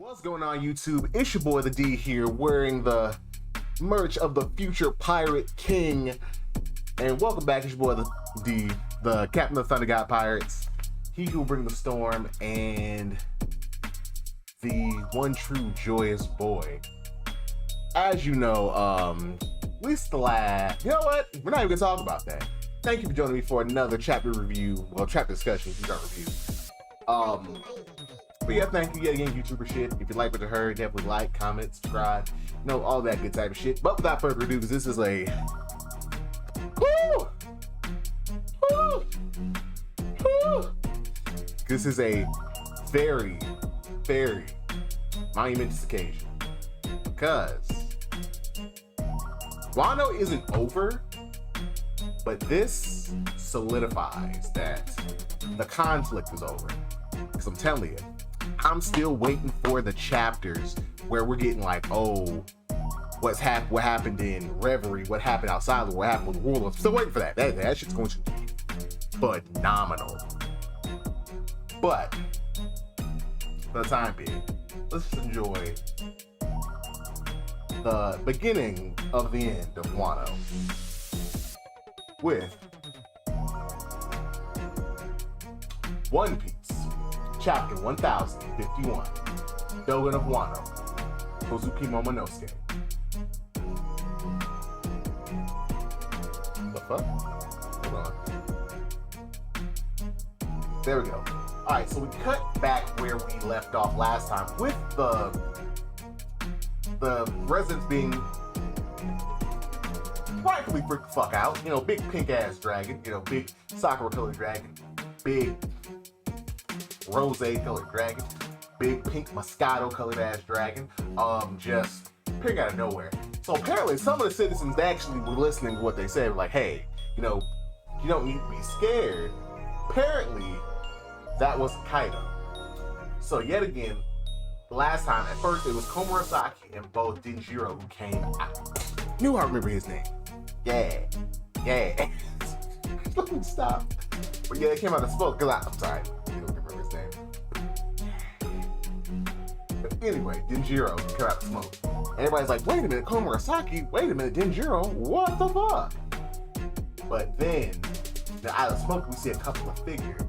What's going on, YouTube? It's your boy the D here, wearing the merch of the future Pirate King, and welcome back. It's your boy the D, the Captain of the Thunder God Pirates, he who will bring the storm, and the one true joyous boy. As you know, at least the last. You know what? We're not even gonna talk about that. Thank you for joining me for another chapter review. Well, chapter discussion. These aren't reviews. But yeah, thank you yet again, YouTuber shit. If you like what you heard, definitely like, comment, subscribe, you know, all that good type of shit. But without further ado, because this is a this is a very, very monumentous occasion, because Wano isn't over, but this solidifies that the conflict is over. Because I'm telling you, I'm still waiting for the chapters where we're getting like, oh, what happened in Reverie, what happened outside, what happened with the world. I'm still waiting for that. That shit's going to be phenomenal. But for the time being, let's just enjoy the beginning of the end of Wano with One Piece, Chapter 1051, Dogen of Wano, Kozuki Momonosuke. The fuck? Hold on. There we go. Alright, so we cut back where we left off last time with the residents being rightfully freaked the fuck out. You know, big pink ass dragon, you know, big sakura colored dragon, big rose colored dragon, big pink moscato colored ass dragon, just appearing out of nowhere. So apparently some of the citizens actually were listening to what they said, like, hey, you know, you don't need to be scared. Apparently that was Kaido. So yet again, last time, at first it was Komurasaki and both Denjiro who came out. Knew I remember his name. Yeah. Let me stop. But yeah, they came out and spoke, because I'm sorry, you don't remember his name. But anyway, Denjiro came out and spoke. And everybody's like, wait a minute, Komurasaki, wait a minute, Denjiro, what the fuck? But then, out of smoke, we see a couple of figures.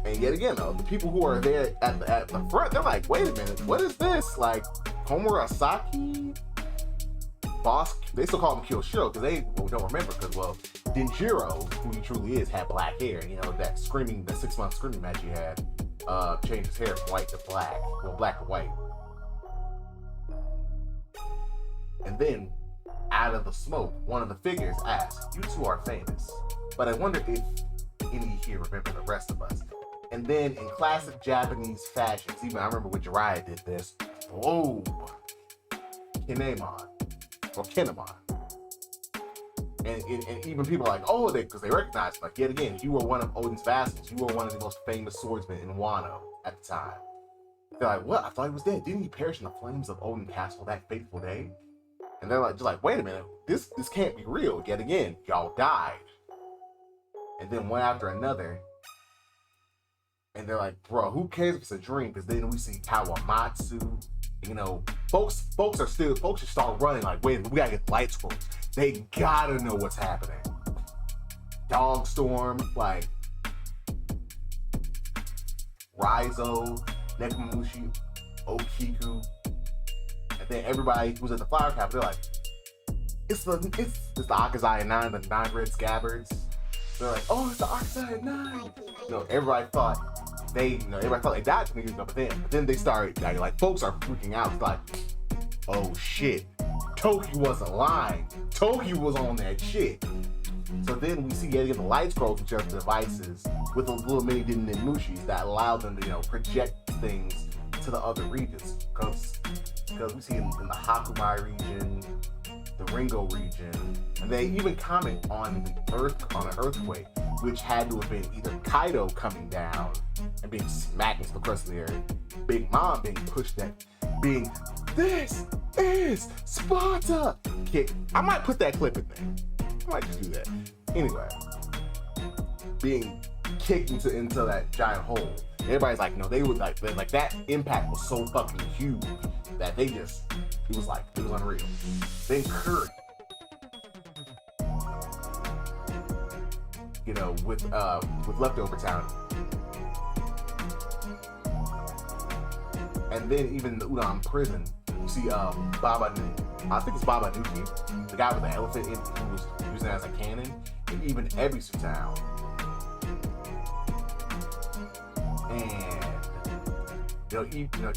And yet again, though, the people who are there at the front, they're like, wait a minute, what is this? Like, Komurasaki? Boss, they still call him Kyoshiro because they don't remember, because, well, Denjiro, who he truly is, had black hair. You know, that 6-month screaming match he had, changed his hair from white to black. Well, black to white. And then, out of the smoke, one of the figures asked, you two are famous, but I wonder if any here remember the rest of us. And then, in classic Japanese fashion, even I remember when Jiraiya did this, oh, Kinemon. Or Kinemon. And even people are like, oh, because they recognize, like, yet again, you were one of Odin's vassals. You were one of the most famous swordsmen in Wano at the time. They're like, what? I thought he was dead. Didn't he perish in the flames of Odin Castle that fateful day? And they're like, just like, wait a minute, this can't be real. Yet again, y'all died. And then one after another, and they're like, bro, who cares if it's a dream? Because then we see Kawamatsu. You know, folks should start running like, wait, we gotta get light scrolls. They gotta know what's happening. Dogstorm, like Raizo, Nekomamushi, Okiku, and then everybody who's at the flower cap, they're like, it's the Akazaya 9, the 9 red scabbards. They're like, oh, it's the Akazaya 9. You know, everybody thought they died 20 years ago, but then they started, like, folks are freaking out. It's like, oh shit, Toki wasn't lying. Toki was on that shit. So then we see yet again the light scrolls, which are the devices with the little mini Mushis that allow them to, you know, project things to the other regions. Because we see in the Hakumai region, the Ringo region, and they even comment on an earthquake, which had to have been either Kaido coming down and being smacked into the crust of the earth, Big Mom being pushed being, this is Sparta! Kick. I might put that clip in there. I might just do that. Anyway, being kicked into that giant hole. Everybody's like, no, they would like that impact was so fucking huge that it was unreal. Then Curry, with Leftover Town. And then even the Udon prison, you see Baba, I think it's Baba Nuki, the guy with the elephant who was using it as a cannon, and even Ebisu Town. And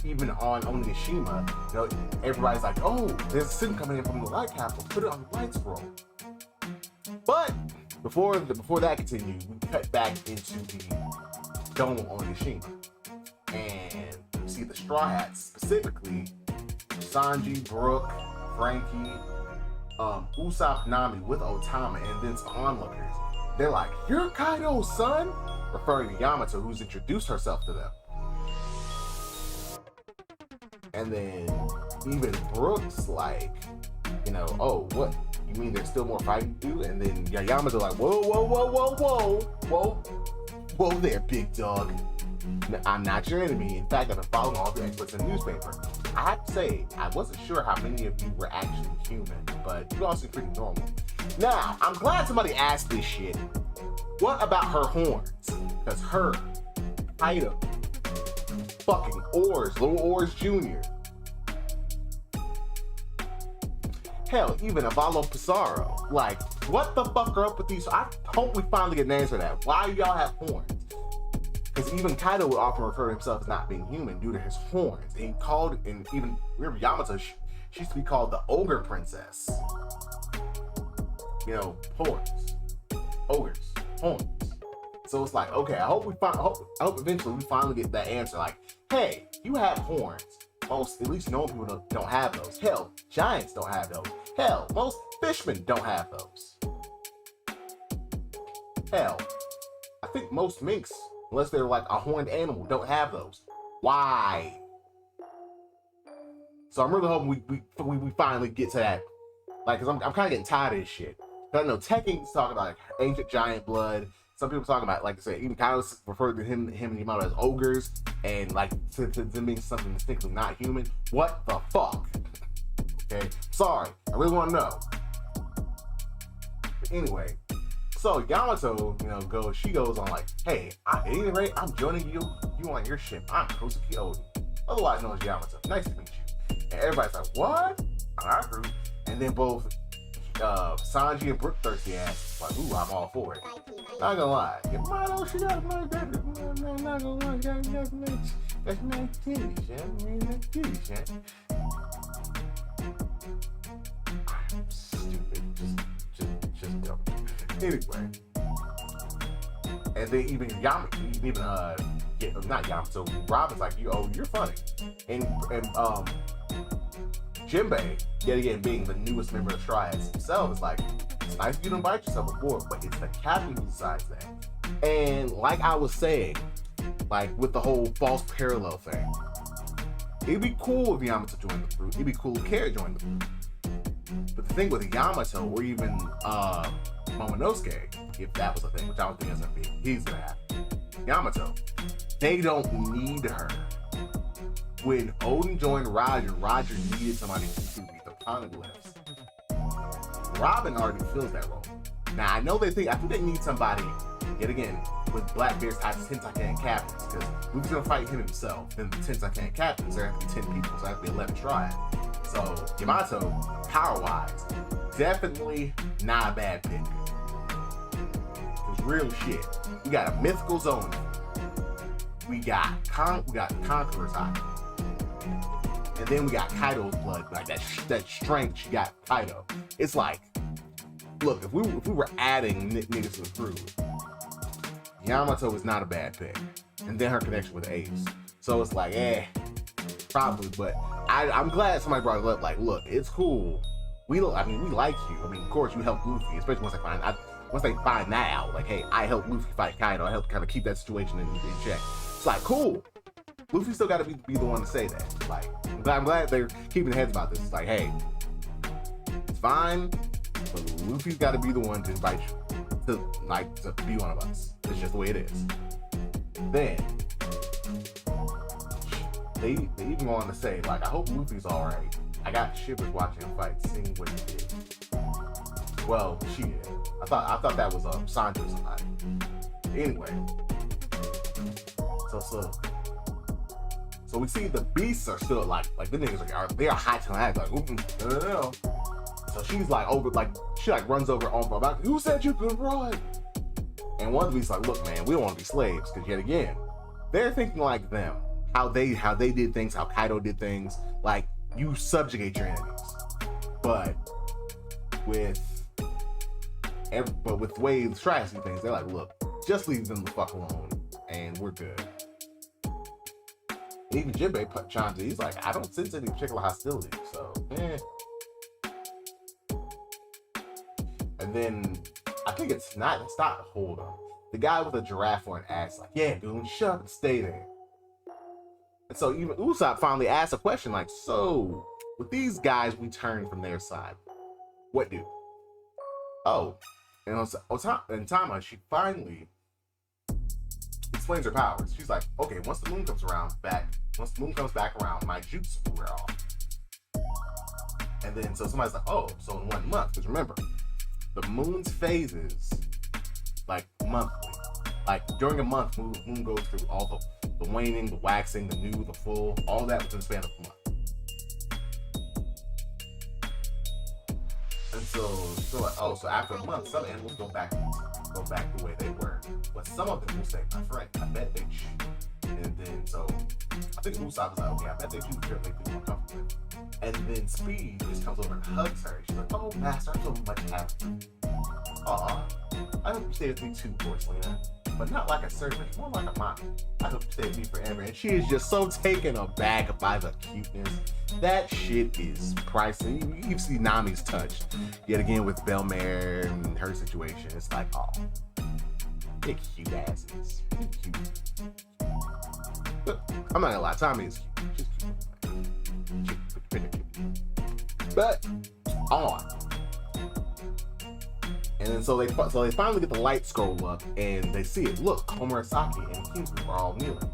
even on Onigashima, everybody's like, oh, there's a sin coming in from the light capsule, put it on the light scroll. But before that continued, we cut back into the dome on Onigashima. And you see the Straw Hats, specifically Sanji, Brook, Frankie, Usopp, Nami with Otama, and then some onlookers. They're like, "You're Kaido's son?" referring to Yamato, who's introduced herself to them. And then even Brook's like, oh, what? You mean there's still more fighting to do? And then Yamato like, whoa there, big dog. I'm not your enemy. In fact, I've been following all the experts in the newspaper. I have to say, I wasn't sure how many of you were actually human, but you all seem pretty normal. Now, I'm glad somebody asked this shit. What about her horns? Because her, Kaido, fucking Oars, Little Oars Jr. Hell, even Avalo Pissarro. Like, what the fuck are up with these? I hope we finally get an answer to that. Why do y'all have horns? Because even Kaido would often refer to himself as not being human due to his horns. And he called, and even remember Yamato, she used to be called the Ogre Princess. Horns, ogres, horns. So it's like, okay, I hope eventually we finally get that answer. Like, hey, you have horns. Most, at least normal people don't have those. Hell, giants don't have those. Hell, most fishmen don't have those. Hell, I think most minks, unless they're like a horned animal, don't have those. Why? So I'm really hoping we finally get to that. Like, cause I'm kind of getting tired of this shit. Cause I know Tekken's talking about like ancient giant blood. Some people talking about, like I said, even Kaido referred to him and Yamato as ogres, and like to them being something distinctly not human. What the fuck? Okay, sorry, I really want to know. But anyway, so Yamato, she goes on like, hey, at any rate, I'm joining you on your ship. I'm Kosuke Oden, otherwise known as Yamato. Nice to meet you. And everybody's like, what? I agree. And then both Sanji and Brook thirsty ass like, ooh, I'm all for it. Not gonna lie, Yamato, she got a nice baby. I'm not gonna lie, that's nice titties, yeah. That's titties, yeah. I'm stupid, just dumb. Anyway, and then even not Yamato, Robin's like, you're funny, and Jinbei, yet again being the newest member of Straw Hats himself, is like, it's nice you to invite yourself aboard, but it's the captain who decides that. And like I was saying, like with the whole false parallel thing, it'd be cool if Yamato joined the crew. It'd be cool if Kara joined the crew. But the thing with Yamato, or even Momonosuke, if that was a thing, which I don't think that's gonna be, he's gonna have Yamato. They don't need her. When Oden joined Roger needed somebody to read the poneglyphs. Robin already fills that role. Now I think they need somebody, yet again, with Blackbeard's type of Tentacan captains, because Luffy's gonna fight him himself. Then the Tentacan captains, there have to be 10 people, so there have to be 11 Straw Hats. So Yamato, power-wise, definitely not a bad pick. Cause real shit, we got a mythical zone. We got Conqueror's Eye. And then we got Kaido's blood, like that strength she got Kaido. It's like, look, if we were adding niggas to the crew, Yamato is not a bad pick. And then her connection with Ace. So it's like, probably, but I'm glad somebody brought it up. Like, look, it's cool. We like you. I mean, of course you helped Luffy, especially once they find that out. Like, hey, I helped Luffy fight Kaido. I helped kind of keep that situation in check. It's like, cool. Luffy still got to be the one to say that. Like, I'm glad they're keeping their heads about this. It's like, hey, it's fine, but Luffy's got to be the one to invite you to be one of us. It's just the way it is. Then they even go on to say, like, I hope Luffy's alright. I got shivers watching him fight, seeing what he did. Well, she did. I thought that was Sanji or somebody. Anyway. So we see the beasts are still like the niggas they are hot to act like no. So she's like she runs over on about who said you could run? And one of the beasts like, look man, we don't want to be slaves, because yet again, they're thinking like them. How they did things, how Kaido did things, like you subjugate your enemies. But with the way the strategy things, they're like, look, just leave them the fuck alone and we're good. And even Jinbei chimes in, he's like, I don't sense any particular hostility, so And then I think it's not hold on. The guy with a giraffe on an ass like, yeah, dude, shut up and stay there. And so even Usopp finally asks a question like, so with these guys we turn from their side, what do? Oh, and Tama, she finally explains her powers. She's like, okay, once the moon comes back around, my jutsu will wear off. And then so somebody's like, oh, so in 1 month, because remember, the moon's phases like monthly. Like during a month, moon goes through all the waning, the waxing, the new, the full, all that within the span of a month. And so like, oh, so after a month, some animals go back the way they were. But some of them will say, my friend, I bet they cheat. And then so I think Usopp was like, okay, I bet they cheat, sure make people uncomfortable. And then Speed just comes over and hugs her. She's like, oh master, I'm so much happier. I hope you stay with me too, Porcelina. But not like a servant, more like a mom. I hope you stay with me forever. And she is just so taken aback by the cuteness. That shit is priceless. You see Nami's touched. Yet again with Belmare and her situation. It's like, oh, they're cute asses. They're cute. But I'm not gonna lie, Tommy is cute. She's cute. But on. And then so they finally get the light scroll up and they see it. Look, Komurasaki and Kingsman are all kneeling.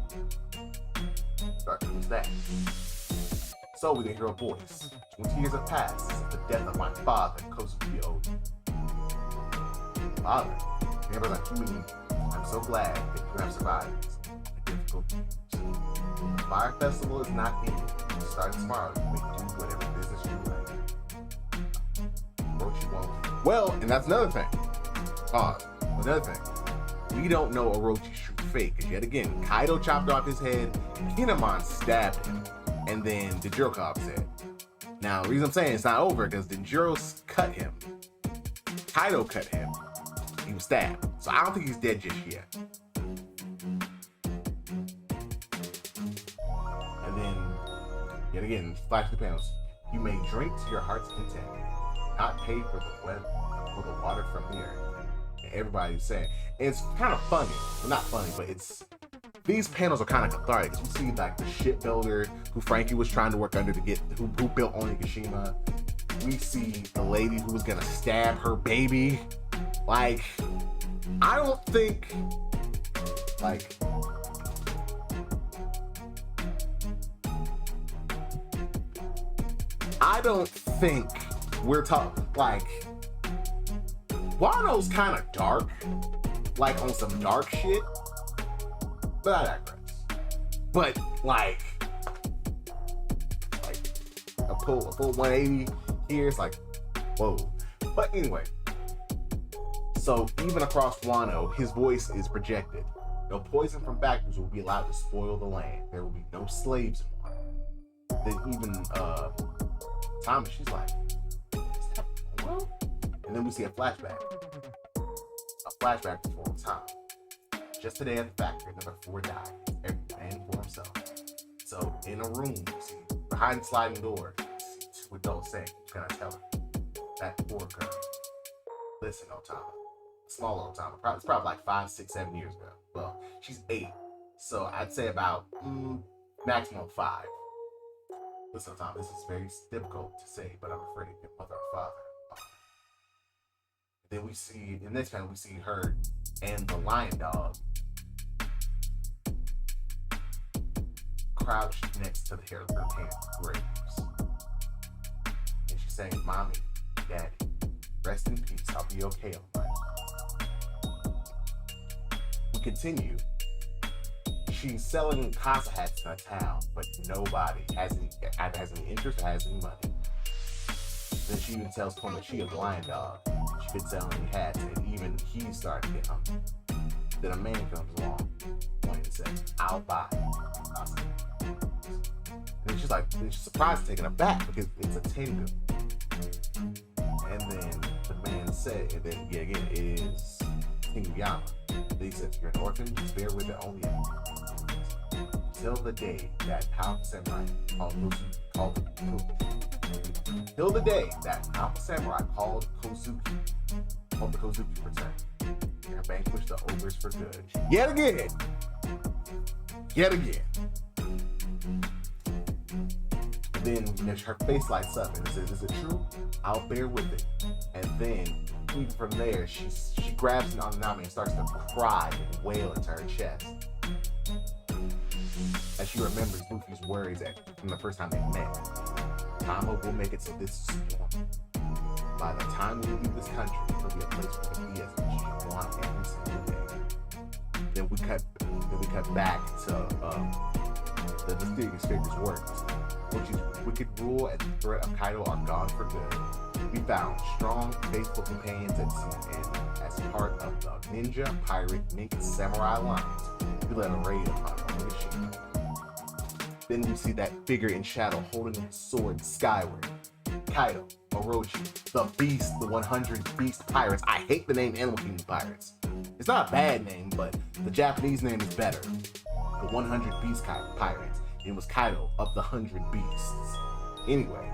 Who's that? So we can hear a voice. 20 years have passed since the death of my father, Kosuke Oda. Father? Never like you. I'm so glad that you have survived a difficult years. The Fire Festival is not ending. Starting tomorrow, you may do whatever business you like. Orochi won't. Well, and that's another thing. Another thing. We don't know Orochi's true fate, because yet again, Kaido chopped off his head, Kinemon stabbed him, and then Denjiro cut off his head. Now, the reason I'm saying it's not over, because Denjiro cut him. Kaido cut him. He was stabbed. So I don't think he's dead just yet. And then, yet again, flash the panels. You may drink to your heart's content, not pay for the water from the earth. And everybody's saying, and it's kind of funny. Well, not funny, but these panels are kind of cathartic. We see like the shipbuilder who Frankie was trying to work under to get, who built Onigashima. We see the lady who was gonna stab her baby. Like, I don't think, like, we're talking, like, Wano's kind of dark, like on some dark shit, but I digress. But like a full 180 here, it's like, whoa. But anyway, so even across Wano, his voice is projected. No poison from factories will be allowed to spoil the land. There will be no slaves in Wano. Then even Thomas, she's like, well? And then we see a flashback. A flashback before time. Just today at the factory, number 4 died. Every man for himself. So in a room, you see behind the sliding door, two adults saying, "Can I tell her?" That poor girl. Listen, Otama. Small Otama. It's probably like 5, 6, 7 years ago. Well, she's 8. So I'd say about maximum 5. Listen, Otama, this is very difficult to say, but I'm afraid of your mother or father. Then we see, in this panel, we see her and the lion dog crouched next to her parents' graves. And she's saying, Mommy, Daddy, rest in peace. I'll be okay on mine. We continue. She's selling casa hats in a town, but nobody has any interest or has any money. Then she even tells Tom that she's a blind dog. She been selling any hats, and even he started to get hungry. Then a man comes along, pointing and says, I'll buy casa. And she's surprised, taken aback, because it's a Tengu. And then the man said, and then again, it is Kinguyama. He said, you're an orphan, just bear with it only till the day that powerful samurai till the day that powerful samurai called Kozuki return and vanquish the ogres for good. Yet again. And then her face lights up and says, is it true? I'll bear with it. And then even from there, she grabs Nanami and starts to cry and wail into her chest as she remembers Luffy's words from the first time they met. Tama will make it to this storm. By the time we leave this country, it'll be a place where we can be as much as you want every single day. Then we cut back to the mysterious figure's words, which is wicked rule and the threat of Kaido are gone for good. We found strong, faithful companions at sea, and as part of the ninja, pirate, mink, and samurai alliance, we led a raid upon the ship. Then we see that figure in shadow holding his sword skyward. Kaido, Orochi, the Beast, the 100 Beast Pirates. I hate the name Animal Kingdom Pirates. It's not a bad name, but the Japanese name is better. The 100 Beast Pirates. It was Kaido of the 100 Beasts. Anyway,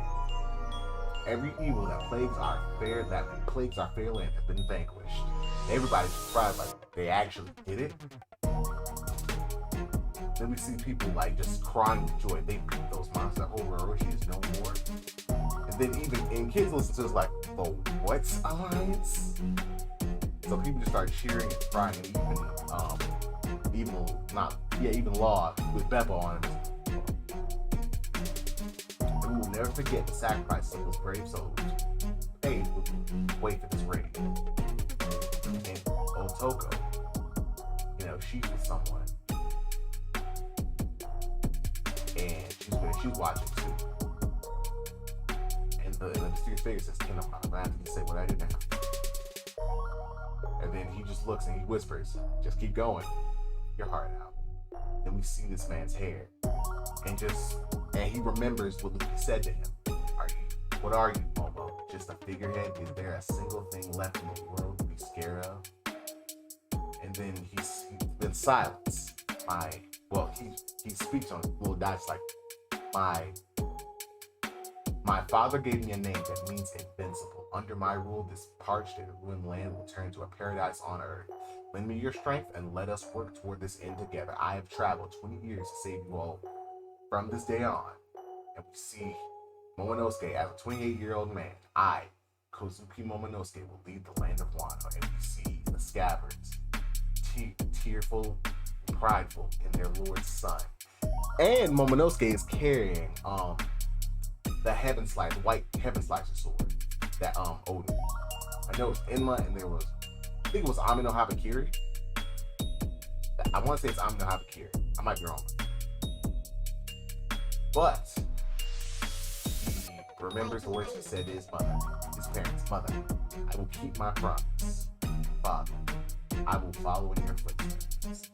every evil that plagues our fair land has been vanquished. Everybody's surprised, like they actually did it. Then we see people just crying with joy. They beat those monsters. That whole Orochi is no more. And then even kids listen to this like, the what alliance? So people just start cheering and crying. And even Law with Beppo on it. And we will never forget the sacrifice of those brave souls paid with wait for this raid. And Otoko, she's with someone. And she's watching too. And the mysterious figure says, I'm gonna have to say what I do now. And then he just looks and he whispers, just keep going, your heart out. Then we see this man's hair. And he remembers what Luffy said to him. What are you, Momo? Just a figurehead? Is there a single thing left in the world to be scared of? And then he's been silenced. He speaks on little dots like, my father gave me a name that means invincible. Under my rule, this parched and ruined land will turn to a paradise on earth. Lend me your strength and let us work toward this end together. I have traveled 20 years to save you all from this day on. And we see Momonosuke as a 28-year-old man. I, Kozuki Momonosuke, will lead the land of Wano. And we see the scabbards, tearful and prideful in their lord's son. And Momonosuke is carrying the white heaven slicer sword that Oden. I know it's Enma, and I think it was Ami no Habakiri. I want to say it's Ami no Habakiri. I might be wrong. But he remembers the words he said to his parents. Mother, I will keep my promise. Father, I will follow in your footsteps.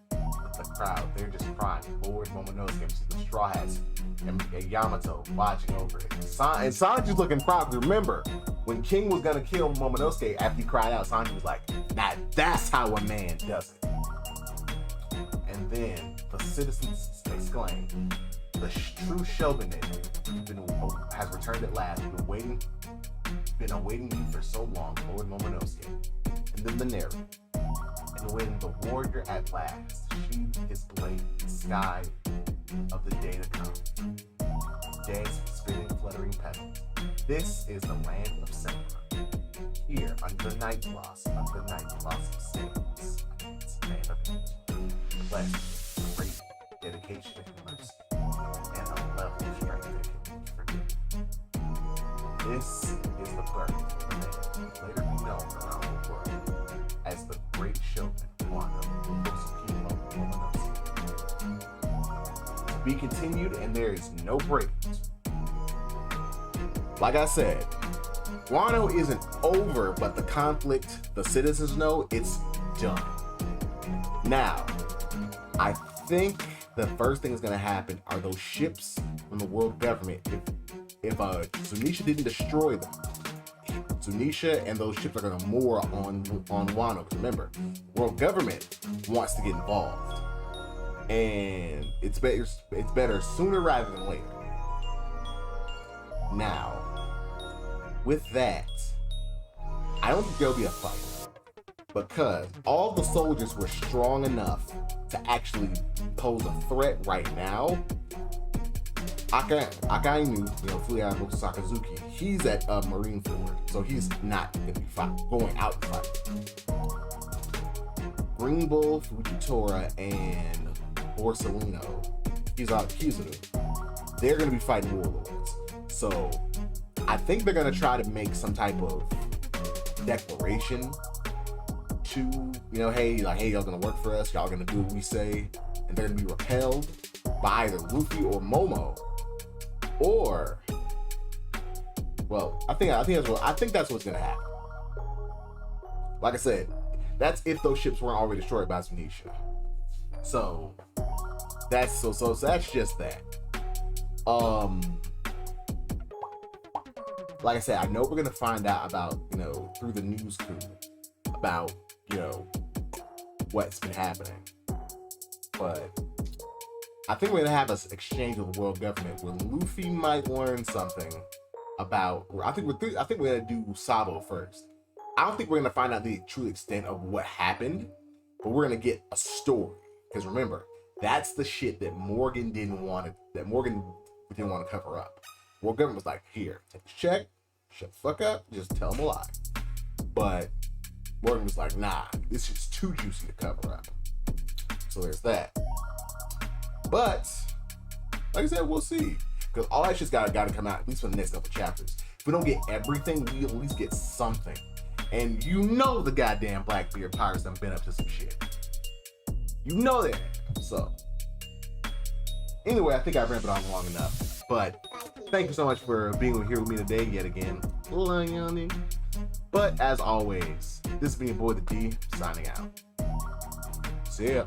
The crowd, they're just crying. Lord Momonosuke, see the Straw Hats and Yamato watching over it. And Sanji's looking proud. Remember, when King was gonna kill Momonosuke after he cried out, Sanji was like, "Now that's how a man does it." And then the citizens exclaim, "The true shogunate has returned at last. Been awaiting you for so long, Lord Momonosuke." And then the narrator. And when the warrior at last sheathed his blade in the sky of the day to come, dance with spinning, fluttering petals. This is the land of Samurai. Here, under the night blossom stands its man of age, blessed with great dedication and mercy. This is the birth of man, later be known around the world as the Great Showman, Wano, to be continued, and there is no break. Like I said, Wano isn't over, but the conflict, the citizens know it's done. Now, I think the first thing that's going to happen are those ships from the world government. If Zunisha didn't destroy them, Zunisha and those ships are going to moor on Wano. Remember, world government wants to get involved, and it's better sooner rather than later. Now, with that, I don't think there'll be a fight, because all the soldiers were strong enough to actually pose a threat right now. Akainu, Fleet Admiral Sakazuki, he's at Marineford, so he's not going to be going out and fight. Green Bull, Fujitora, and Borsellino, he's out of Kizaru. They're going to be fighting warlords. So I think they're going to try to make some type of declaration to, hey, y'all going to work for us, y'all going to do what we say, and they're going to be repelled by either Luffy or Momo. Or, well, I think that's what's gonna happen. Like I said, that's if those ships weren't already destroyed by Zunisha. So that's just that. Like I said, I know we're gonna find out about, through the news crew about, what's been happening. But I think we're gonna have an exchange with the world government where Luffy might learn something about. I think we're gonna do Sabo first. I don't think we're gonna find out the true extent of what happened, but we're gonna get a story. Because remember, that's the shit that Morgan didn't want to cover up. World government was like, here, take a check, shut the fuck up, just tell them a lie. But Morgan was like, nah, this is too juicy to cover up. So there's that. But, like I said, we'll see. Because all that shit's gotta come out, at least for the next couple chapters. If we don't get everything, we at least get something. And the goddamn Blackbeard pirates done been up to some shit. That. So, anyway, I think I rambled on long enough. But, thank you so much for being here with me today, yet again. But, as always, this has been your boy, the D, signing out. See ya.